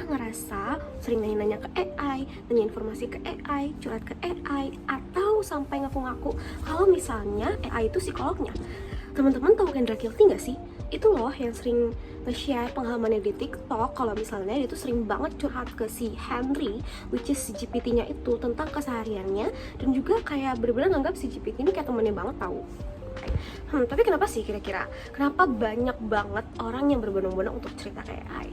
ngerasa sering nanya-nanya ke AI, nanya informasi ke AI, curhat ke AI, atau sampai ngaku-ngaku kalau misalnya AI itu psikolognya? Teman-teman tahu Kendra Kilty nggak sih? Itu loh yang sering nge-share pengalamannya di TikTok kalau misalnya dia tuh sering banget curhat ke si Henry, which is si GPT-nya itu, tentang kesehariannya, dan juga kayak bener-bener nganggap si GPT ini kayak temennya banget tahu. Tapi kenapa sih kira-kira? Kenapa banyak banget orang yang berbondong-bondong untuk cerita ke AI?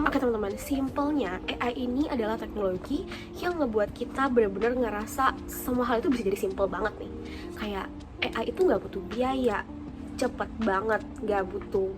Oke teman-teman, simpelnya AI ini adalah teknologi yang ngebuat kita benar-benar ngerasa semua hal itu bisa jadi simple banget nih. Kayak AI itu nggak butuh biaya, cepet banget, nggak butuh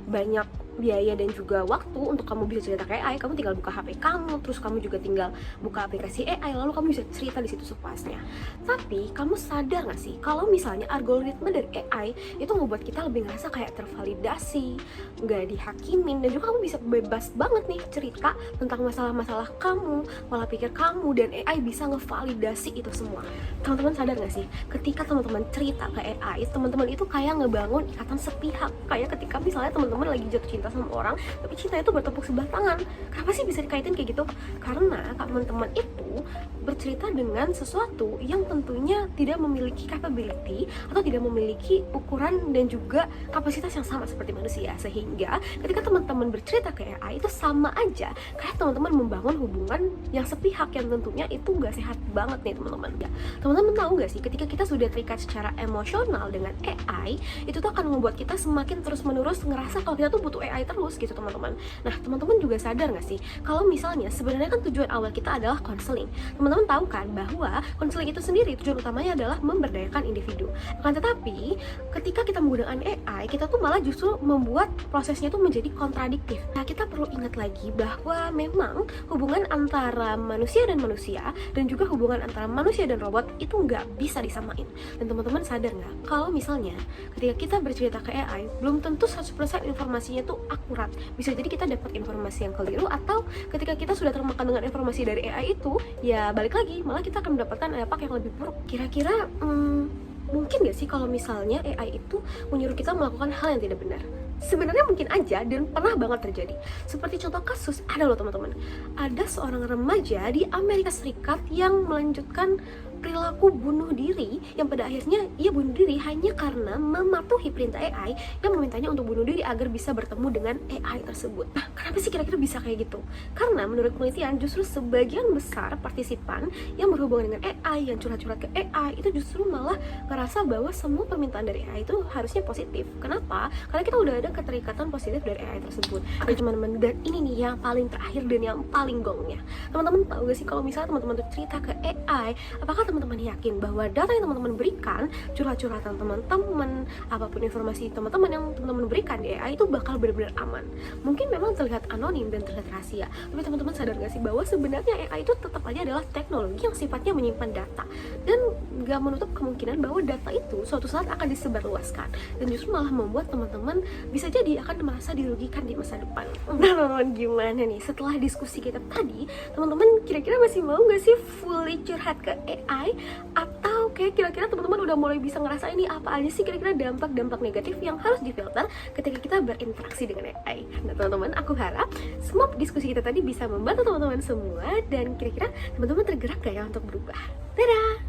banyak biaya dan juga waktu untuk kamu bisa cerita ke AI. Kamu tinggal buka HP kamu, terus kamu juga tinggal buka aplikasi AI, lalu kamu bisa cerita di situ sepuasnya. Tapi kamu sadar nggak sih kalau misalnya algoritma dari AI itu ngebuat kita lebih ngerasa kayak tervalidasi, nggak dihakimin, dan juga kamu bisa bebas banget nih cerita tentang masalah-masalah kamu, pola pikir kamu, dan AI bisa ngevalidasi itu semua. Teman-teman sadar nggak sih, ketika teman-teman cerita ke AI, teman-teman itu kayak ngebangun ikatan sepihak. Kayak ketika misalnya teman-teman lagi jatuh cinta sama orang, tapi cinta itu bertepuk sebelah tangan. Kenapa sih bisa dikaitin kayak gitu? Karena teman-teman itu bercerita dengan sesuatu yang tentunya tidak memiliki capability atau tidak memiliki ukuran dan juga kapasitas yang sama seperti manusia, sehingga ketika teman-teman bercerita ke AI itu sama aja kayak teman-teman membangun hubungan yang sepihak, yang tentunya itu nggak sehat banget nih teman-teman. Ya, teman-teman tahu nggak sih, ketika kita sudah terikat secara emosional dengan AI, itu tuh akan membuat kita semakin terus-menerus ngerasa kalau kita tuh butuh AI terus gitu teman-teman. Nah, teman-teman juga sadar nggak sih kalau misalnya sebenarnya kan tujuan awal kita adalah counseling. Teman-teman tahu kan bahwa konseling itu sendiri tujuan utamanya adalah memberdayakan individu. Akan tetapi ketika kita menggunakan AI, kita tuh malah justru membuat prosesnya tuh menjadi kontradiktif. Nah, kita perlu ingat lagi bahwa memang hubungan antara manusia dan juga hubungan antara manusia dan robot itu nggak bisa disamain. Dan teman-teman sadar nggak kalau misalnya ketika kita bercerita ke AI, belum tentu 100% informasinya tuh akurat. Bisa jadi kita dapat informasi yang keliru, atau ketika kita sudah termakan dengan informasi dari AI itu, ya balik lagi, malah kita akan mendapatkan dampak yang lebih buruk. Kira-kira mungkin gak sih kalau misalnya AI itu menyuruh kita melakukan hal yang tidak benar? Sebenarnya mungkin aja dan pernah banget terjadi. Seperti contoh kasus, ada loh teman-teman, ada seorang remaja di Amerika Serikat yang melanjutkan perilaku bunuh diri, yang pada akhirnya ia bunuh diri hanya karena mematuhi perintah AI yang memintanya untuk bunuh diri agar bisa bertemu dengan AI tersebut. Nah, kenapa sih kira-kira bisa kayak gitu? Karena menurut penelitian justru sebagian besar partisipan yang berhubungan dengan AI, yang curhat-curhat ke AI, itu justru malah ngerasa bahwa semua permintaan dari AI itu harusnya positif. Kenapa? Karena kita udah ada keterikatan positif dari AI tersebut. Oke teman-teman, dan ini nih yang paling terakhir dan yang paling gongnya. Teman-teman tahu gak sih kalau misalnya teman-teman tuh cerita ke AI, apakah teman-teman yakin bahwa data yang teman-teman berikan, curhat-curhatan teman-teman, apapun informasi teman-teman yang teman-teman berikan di AI itu bakal benar-benar aman? Mungkin memang terlihat anonim dan terlihat rahasia, tapi teman-teman sadar gak sih bahwa sebenarnya AI itu tetap aja adalah teknologi yang sifatnya menyimpan data, dan gak menutup kemungkinan bahwa data itu suatu saat akan disebarluaskan, dan justru malah membuat teman-teman bisa jadi akan merasa dirugikan di masa depan. Nah teman-teman, gimana nih setelah diskusi kita tadi? Teman-teman kira-kira masih mau gak sih fully curhat ke AI, atau kayak kira-kira teman-teman udah mulai bisa ngerasain ini apa aja sih kira-kira dampak-dampak negatif yang harus difilter ketika kita berinteraksi dengan AI? Nah teman-teman, aku harap semua diskusi kita tadi bisa membantu teman-teman semua, dan kira-kira teman-teman tergerak gak ya untuk berubah? Dadah!